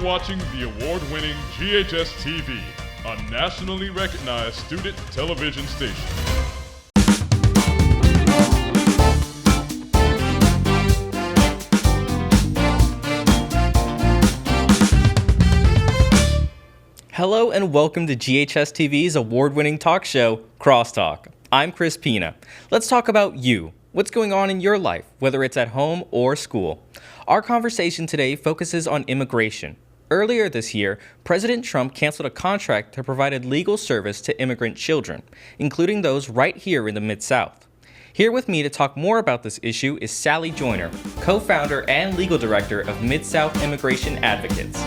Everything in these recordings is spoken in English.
watching the award-winning GHS-TV, a nationally recognized student television station. Hello and welcome to GHS-TV's award-winning talk show, Crosstalk. I'm Cris Peña. Let's talk about you. What's going on in your life, whether it's at home or school? Our conversation today focuses on immigration. Earlier this year, President Trump canceled a contract to provide legal service to immigrant children, including those right here in the Mid-South. Here with me to talk more about this issue is Sally Joyner, co-founder and legal director of Mid-South Immigration Advocates.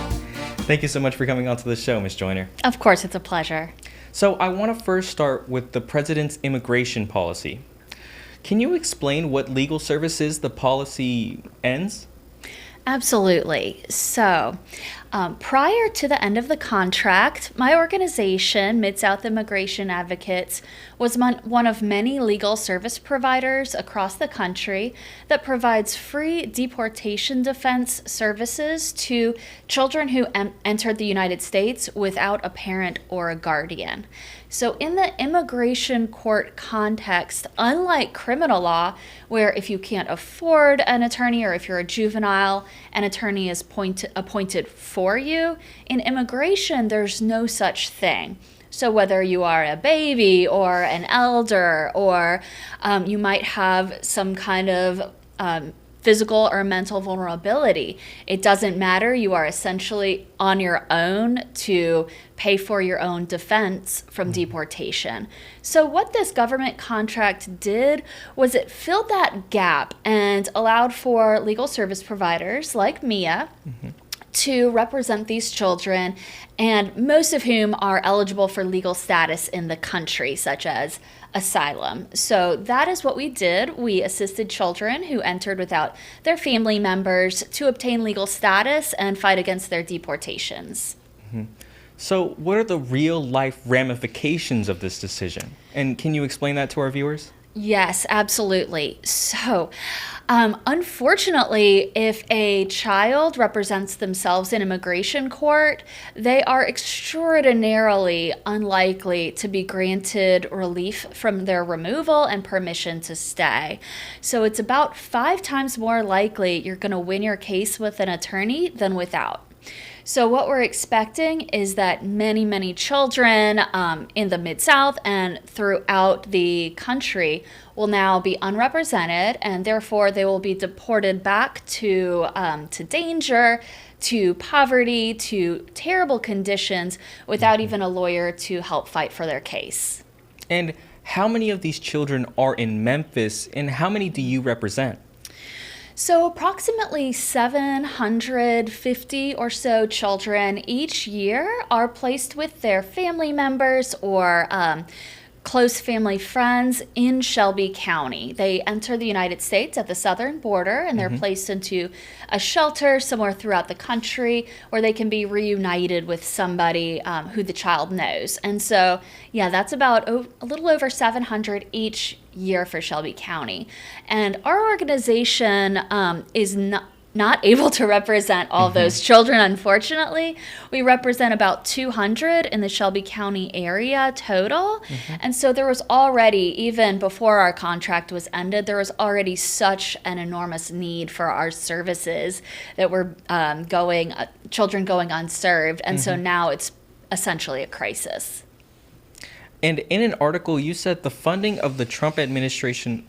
Thank you so much for coming onto the show, Ms. Joyner. Of course, it's a pleasure. So I want to first start with the president's immigration policy. Can you explain what legal services the policy ends? Absolutely. So, prior to the end of the contract, my organization, Mid-South Immigration Advocates, was one of many legal service providers across the country that provides free deportation defense services to children who entered the United States without a parent or a guardian. So in the immigration court context, unlike criminal law, where if you can't afford an attorney or if you're a juvenile, an attorney is appointed for you, in immigration, there's no such thing. So whether you are a baby or an elder, or you might have some kind of physical or mental vulnerability, it doesn't matter. You are essentially on your own to pay for your own defense from deportation. So what this government contract did was it filled that gap and allowed for legal service providers like Mia to represent these children, and most of whom are eligible for legal status in the country, such as asylum. So that is what we did. We assisted children who entered without their family members to obtain legal status and fight against their deportations. So what are the real-life ramifications of this decision? And can you explain that to our viewers? Yes, absolutely. So, unfortunately, if a child represents themselves in immigration court, they are extraordinarily unlikely to be granted relief from their removal and permission to stay. So it's about 5 times more likely you're going to win your case with an attorney than without. So what we're expecting is that many children in the Mid-South and throughout the country will now be unrepresented, and therefore they will be deported back to danger, to poverty, to terrible conditions without even a lawyer to help fight for their case. And how many of these children are in Memphis, and how many do you represent? So approximately 750 or so children each year are placed with their family members or close family friends in Shelby County. They enter the United States at the southern border, and they're placed into a shelter somewhere throughout the country where they can be reunited with somebody who the child knows. And so, yeah, that's about a little over 700 each year for Shelby County. And our organization is not able to represent all those children, unfortunately. We represent about 200 in the Shelby County area total. And so there was already, even before our contract was ended, there was already such an enormous need for our services that were children going unserved. And so now it's essentially a crisis. And in an article, you said the funding the Trump administration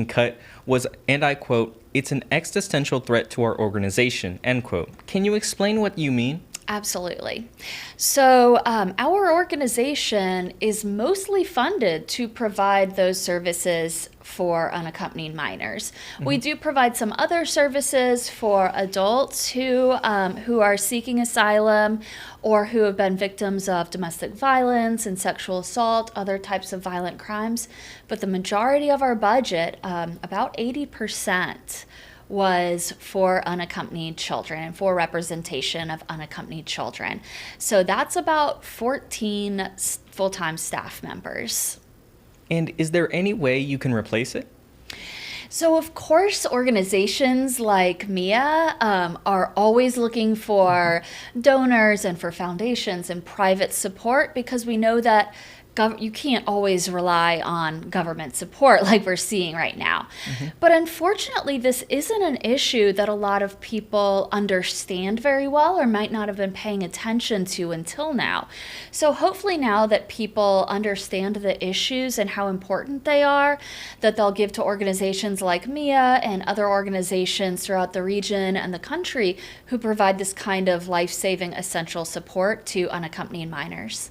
cut was, and I quote, "It's an existential threat to our organization," end quote. Can you explain what you mean? Absolutely. So our organization is mostly funded to provide those services for unaccompanied minors. We do provide some other services for adults who are seeking asylum or who have been victims of domestic violence and sexual assault, other types of violent crimes. But the majority of our budget, about 80%, was for unaccompanied children and for representation of unaccompanied children. So that's about 14 full-time staff members. And is there any way you can replace it? So, of course, organizations like MIA are always looking for donors and for foundations and private support, because we know that you can't always rely on government support like we're seeing right now. But unfortunately, this isn't an issue that a lot of people understand very well or might not have been paying attention to until now. So hopefully now that people understand the issues and how important they are, that they'll give to organizations like MIA and other organizations throughout the region and the country who provide this kind of life-saving essential support to unaccompanied minors.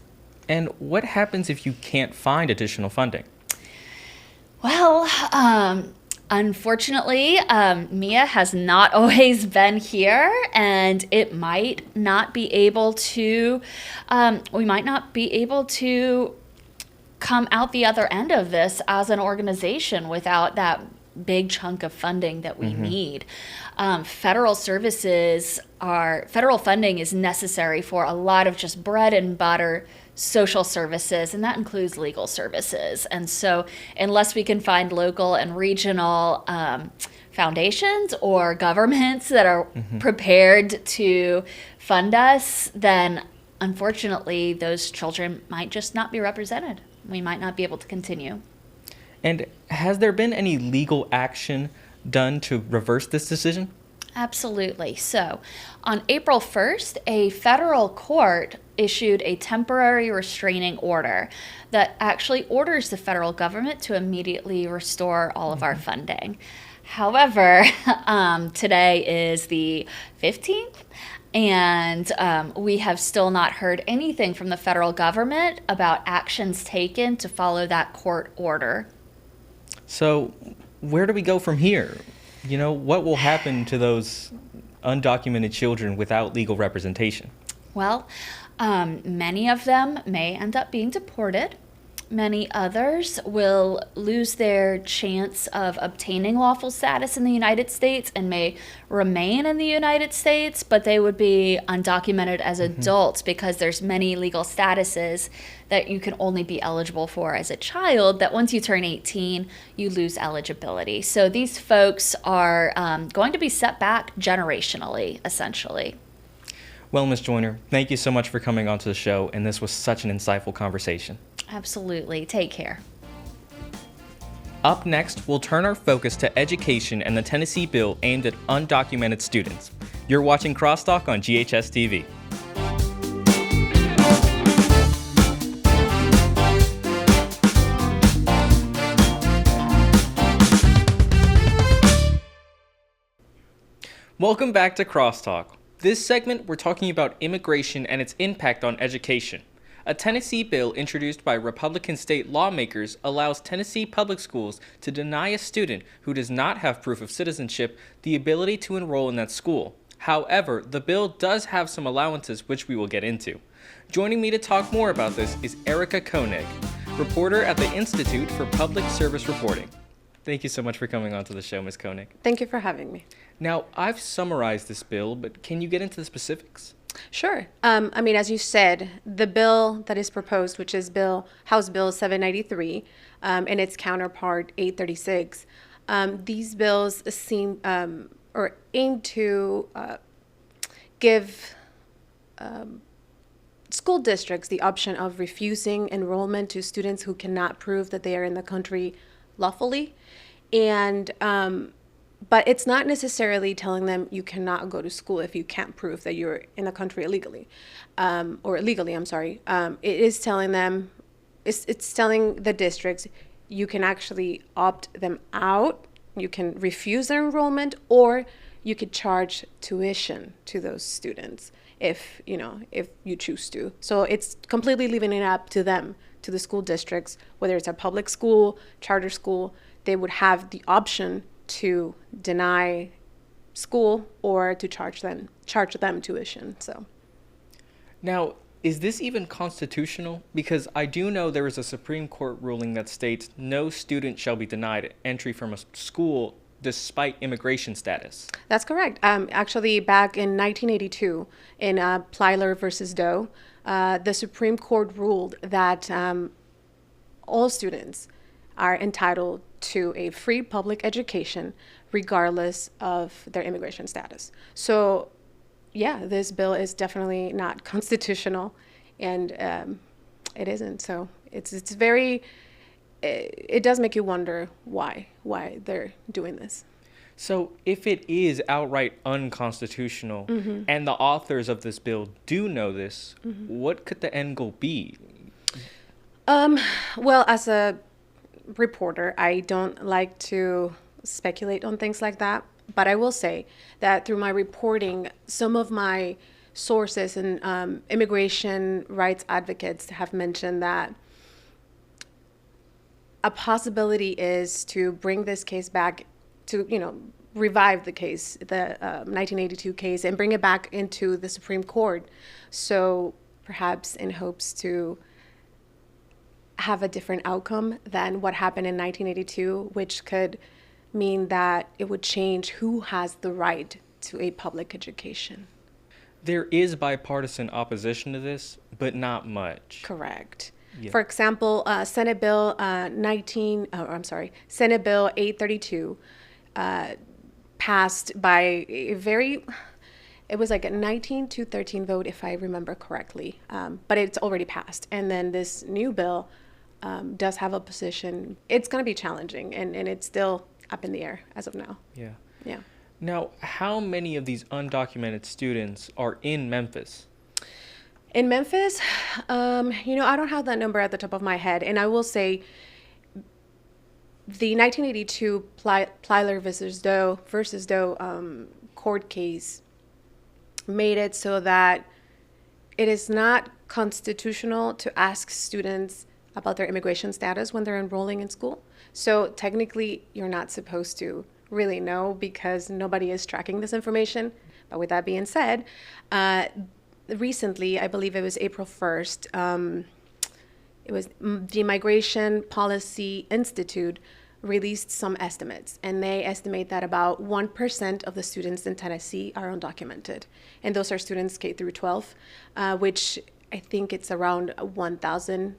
And what happens if you can't find additional funding? Well, unfortunately, MIA has not always been here, and it might not be able to, we might not be able to come out the other end of this as an organization without that big chunk of funding that we need. Federal funding is necessary for a lot of just bread and butter social services, and that includes legal services. And so unless we can find local and regional foundations or governments that are prepared to fund us, then unfortunately those children might just not be represented. We might not be able to continue. And has there been any legal action done to reverse this decision? Absolutely. So on April 1st, a federal court issued a temporary restraining order that actually orders the federal government to immediately restore all of our funding. However, today is the 15th, and we have still not heard anything from the federal government about actions taken to follow that court order. So where do we go from here? You know, what will happen to those undocumented children without legal representation? Well, many of them may end up being deported. Many others will lose their chance of obtaining lawful status in the United States and may remain in the United States, but they would be undocumented as adults because there's many legal statuses that you can only be eligible for as a child, that once you turn 18, you lose eligibility. So these folks are going to be set back generationally, essentially. Well, Ms. Joyner, thank you so much for coming onto the show, and this was such an insightful conversation. Absolutely. Take care. Up next, we'll turn our focus to education and the Tennessee bill aimed at undocumented students. You're watching Crosstalk on GHS-TV. Welcome back to Crosstalk. This segment, we're talking about immigration and its impact on education. A Tennessee bill introduced by Republican state lawmakers allows Tennessee public schools to deny a student who does not have proof of citizenship the ability to enroll in that school. However, the bill does have some allowances, which we will get into. Joining me to talk more about this is Erica Koenig, reporter at the Institute for Public Service Reporting. Thank you so much for coming onto the show, Ms. Koenig. Thank you for having me. Now, I've summarized this bill, but can you get into the specifics? Sure. As you said, the bill that is proposed, which is House Bill 793, and its counterpart 836, these bills aim to give school districts the option of refusing enrollment to students who cannot prove that they are in the country lawfully, and but it's not necessarily telling them you cannot go to school if you can't prove that you're in the country illegally, or legally, I'm sorry. It is telling them, it's telling the districts, you can actually opt them out, you can refuse their enrollment, or you could charge tuition to those students if you choose to. So it's completely leaving it up to them, to the school districts, whether it's a public school, charter school, they would have the option to deny school or to charge them tuition. So now, is this even constitutional? Because I do know there is a Supreme Court ruling that states no student shall be denied entry from a school despite immigration status. That's correct. Actually, back in 1982, in Plyler versus Doe, the Supreme Court ruled that all students are entitled to a free public education regardless of their immigration status. So, yeah, this bill is definitely not constitutional, and it isn't. So it's very, it does make you wonder why they're doing this. So if it is outright unconstitutional and the authors of this bill do know this, what could the end goal be? Well, as a reporter, I don't like to speculate on things like that, but I will say that through my reporting, some of my sources and immigration rights advocates have mentioned that a possibility is to bring this case back to, revive the case, the 1982 case, and bring it back into the Supreme Court. So perhaps in hopes to have a different outcome than what happened in 1982, which could mean that it would change who has the right to a public education. There is bipartisan opposition to this, but not much. Correct. Yeah. For example, Senate Bill Senate Bill 832 passed by it was like a 19-13 vote, if I remember correctly, but it's already passed. And then this new bill does have a position. It's going to be challenging, and it's still up in the air as of now. Yeah. Yeah. Now, how many of these undocumented students are in Memphis? In Memphis, I don't have that number at the top of my head, and I will say the 1982 Plyler versus Doe court case made it so that it is not constitutional to ask students about their immigration status when they're enrolling in school. So technically, you're not supposed to really know because nobody is tracking this information. But with that being said, recently, I believe it was April 1st, it was the Migration Policy Institute released some estimates, and they estimate that about 1% of the students in Tennessee are undocumented. And those are students K through 12, which I think it's around 10,000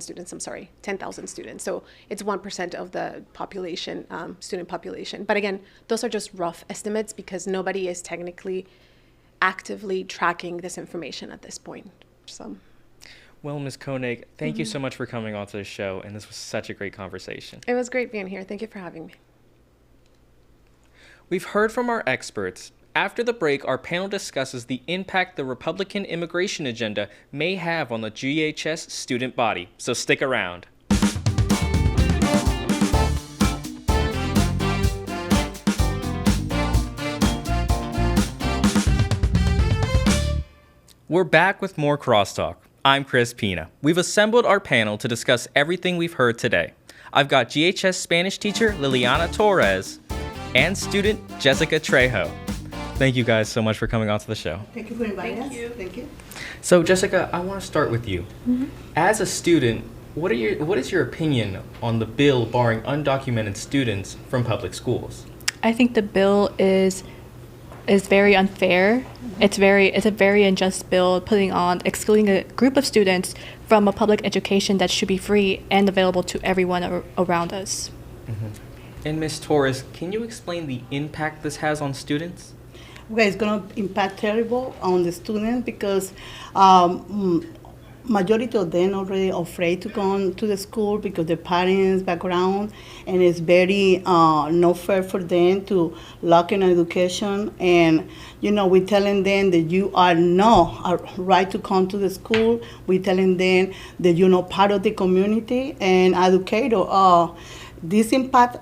students, 10,000 students. So it's 1% of the population, student population. But again, those are just rough estimates because nobody is technically actively tracking this information at this point. So. Well, Ms. Koenig, thank you so much for coming on to the show, and this was such a great conversation. It was great being here. Thank you for having me. We've heard from our experts. After the break, our panel discusses the impact the Republican immigration agenda may have on the GHS student body, so stick around. We're back with more Crosstalk. I'm Cris Peña. We've assembled our panel to discuss everything we've heard today. I've got GHS Spanish teacher Liliana Torres and student Jessica Trejo. Thank you guys so much for coming on to the show. Thank you for inviting us. Thank you. So Jessica, I want to start with you. As a student, what is your opinion on the bill barring undocumented students from public schools? I think the bill is very unfair. It's a very unjust bill excluding a group of students from a public education that should be free and available to everyone around us. And Ms. Torres, can you explain the impact this has on students? Okay, it's going to impact terrible on the students because majority of them already afraid to go to the school because the parents' background, and it's very not fair for them to lock in education. And we're telling them that you are not a right to come to the school. We're telling them that you're not part of the community and educator. This impact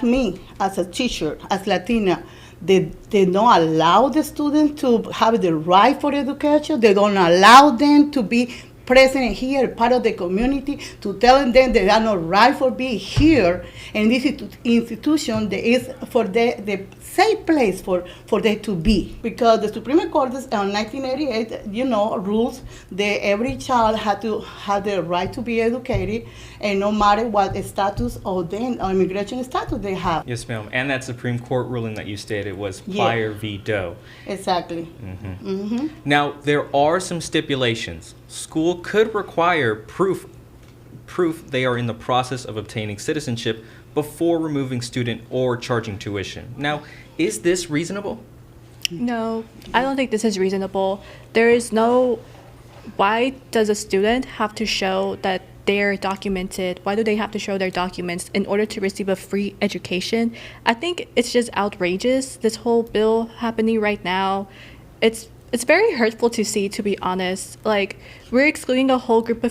me as a teacher, as Latina. They don't allow the students to have the right for education. They don't allow them to be present here, part of the community, to tell them they are not right for being here. And this institution that is for the safe place for them to be. Because the Supreme Court in 1988, rules that every child had to have the right to be educated, and no matter what status or immigration status they have. Yes, ma'am. And that Supreme Court ruling that you stated was Plyler v. Doe. Exactly. Now, there are some stipulations. school could require proof they are in the process of obtaining citizenship before removing student or charging tuition. Now, is this reasonable? No, I don't think this is reasonable. There is no, why does a student have to show that they're documented? Why do they have to show their documents in order to receive a free education? I think it's just outrageous, this whole bill happening right now. It's very hurtful to see, to be honest. Like, we're excluding a whole group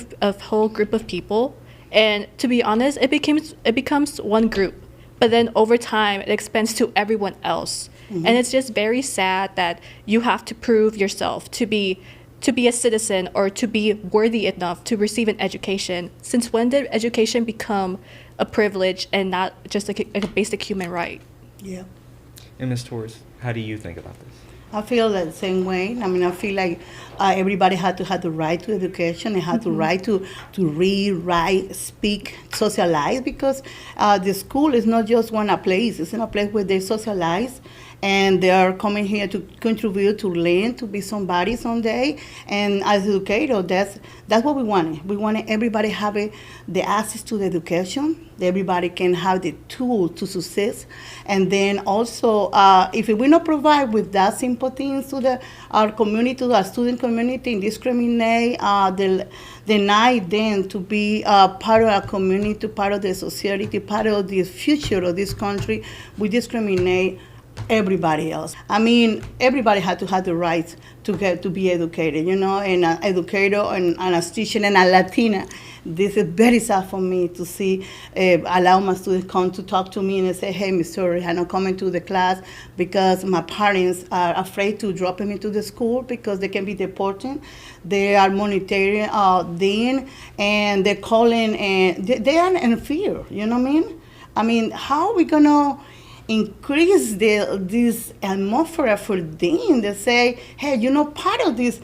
of people, and to be honest, it becomes one group, but then over time it expands to everyone else. And it's just very sad that you have to prove yourself to be a citizen or to be worthy enough to receive an education. Since when did education become a privilege and not just like a basic human right? Yeah. And Ms. Torres, how do you think about this? I feel the same way. I mean, I feel like everybody had to have the right to education and had the right to read, write, speak, socialize, because the school is not just a place. It's in a place where they socialize, and they are coming here to contribute, to learn, to be somebody someday. And as educators, that's what we wanted. We wanted everybody have the access to the education. Everybody can have the tool to success. And then also, if we not provide with that simple things to our community, to our student community, and discriminate, deny them to be part of our community, part of the society, part of the future of this country, we discriminate everybody else. I mean, everybody had to have the right to be educated, and an educator and a teacher and a Latina. This is very sad for me to see, allow my students come to talk to me and say, hey, Miss Torres, I'm not coming to the class because my parents are afraid to drop me into the school because they can be deported. They are monitoring them, and they're calling, and they are in fear, you know what I mean? I mean, how are we going to increase this atmosphere for them? They say, hey, part of this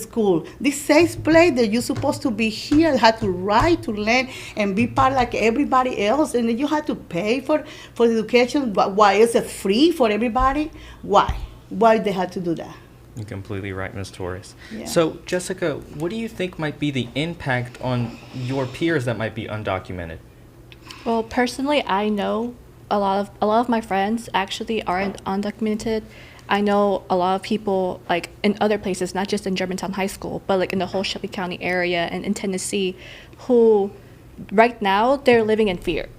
school, this safe place that you're supposed to be here, have to write, to learn, and be part like everybody else, and then you have to pay for the education. Why is it free for everybody? Why they had to do that? You're completely right, Ms. Torres. Yeah. So, Jessica, what do you think might be the impact on your peers that might be undocumented? Well, personally, I know a lot of my friends actually aren't undocumented. I know a lot of people, like, in other places, not just in Germantown High School, but like in the whole Shelby County area and in Tennessee, who right now they're living in fear.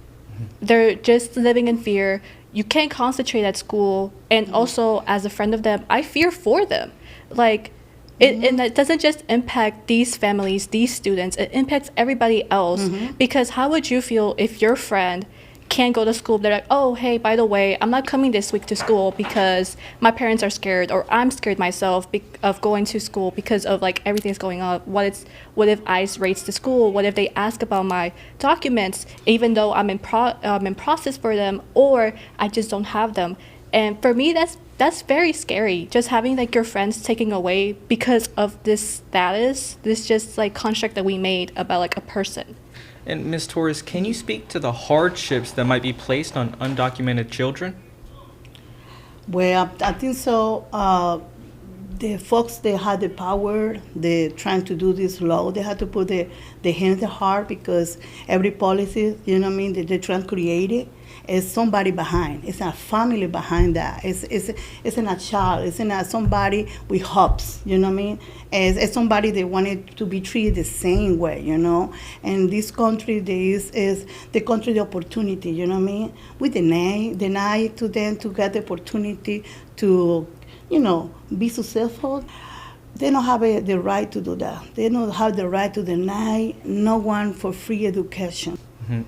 They're just living in fear. You can't concentrate at school, and also as a friend of them, I fear for them. Like, and it doesn't just impact these families, these students, it impacts everybody else. Because how would you feel if your friend can't go to school? They're like, oh, hey, by the way, I'm not coming this week to school because my parents are scared, or I'm scared myself of going to school because of like everything that's going on. What if ICE raids the school? What if they ask about my documents, even though I'm in process for them, or I just don't have them? And for me, that's very scary. Just having like your friends taken away because of this status, this just like construct that we made about like a person. And Ms. Torres, can you speak to the hardships that might be placed on undocumented children? Well, I think so. The folks, they had the power, they're trying to do this law. They had to put the hand in the heart, because every policy, that they're trying to create it, is somebody behind. It's a family behind that. It's not a child. It's not somebody with hopes, It's somebody they wanted to be treated the same way, And this country, is the country of opportunity, We deny to them to get the opportunity to, be successful. They don't have the right to do that. They don't have the right to deny no one for free education.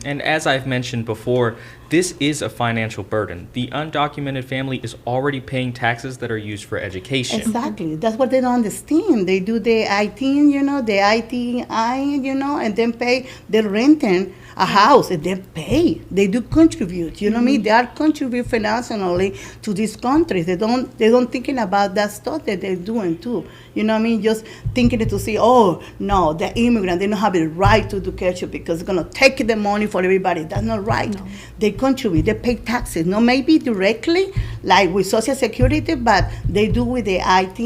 And as I've mentioned before, this is a financial burden. The undocumented family is already paying taxes that are used for education. Exactly. That's what they don't understand. They do the IT, the ITI, and then pay the renting a house, and then pay. They do contribute, They are contribute financially to this country. They don't thinking about that stuff that they're doing too. Just thinking to see, oh, no, the immigrant, they don't have the right to education because they're going to take the money for everybody. That's not right. No. They contribute, they pay taxes. Not maybe directly, like with Social Security, but they do with the IT,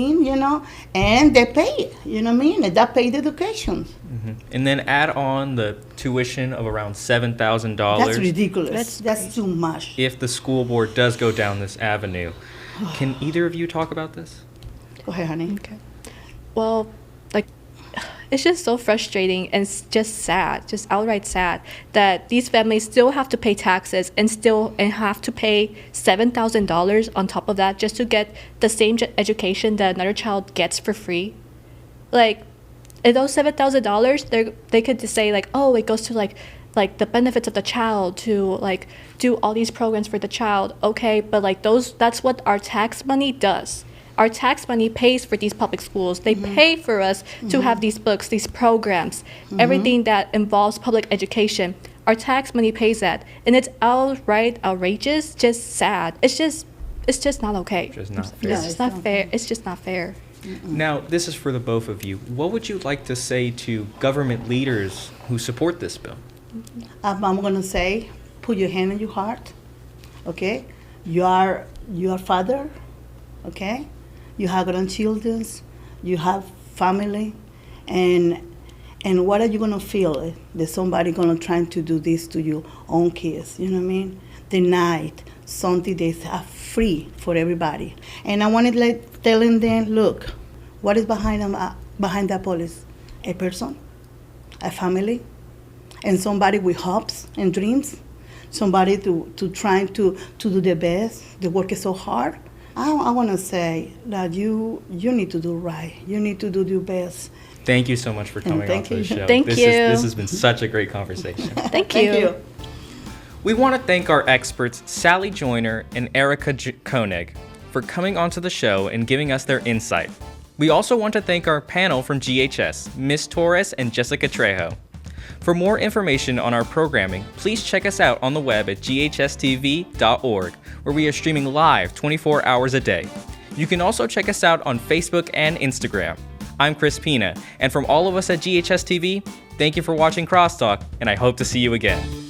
and they pay it, you know what I mean? And that pay the education. And then add on the tuition of around $7,000. That's ridiculous. That's too much. If the school board does go down this avenue. Can either of you talk about this? Go ahead, honey. Okay. Well, it's just so frustrating and it's just sad, just outright sad, that these families still have to pay taxes and have to pay $7,000 on top of that just to get the same education that another child gets for free. In those $7,000, they could just say oh, it goes to the benefits of the child, to do all these programs for the child. Okay, but that's what our tax money does. Our tax money pays for these public schools. They pay for us to have these books, these programs, everything that involves public education. Our tax money pays that. And it's outright outrageous, just sad. It's just not okay. Just not fair. It's just not fair. It's just not fair. Now, this is for the both of you. What would you like to say to government leaders who support this bill? I'm going to say, put your hand in your heart, okay? You are father, okay? You have grandchildren, you have family, and what are you going to feel that somebody going to try to do this to your own kids, you know what I mean? Denied something that's free for everybody. And I wanted to telling them, look, what is behind that policy? A person, a family, and somebody with hopes and dreams, somebody to try to do the best. They work so hard. I want to say that you need to do right. You need to do your best. Thank you so much for coming on to the show. Thank you. This has been such a great conversation. Thank you. We want to thank our experts, Sally Joyner and Erica Koenig, for coming onto the show and giving us their insight. We also want to thank our panel from GHS, Ms. Torres and Jessica Trejo. For more information on our programming, please check us out on the web at ghstv.org, where we are streaming live 24 hours a day. You can also check us out on Facebook and Instagram. I'm Cris Peña, and from all of us at GHS-TV, thank you for watching Crosstalk, and I hope to see you again.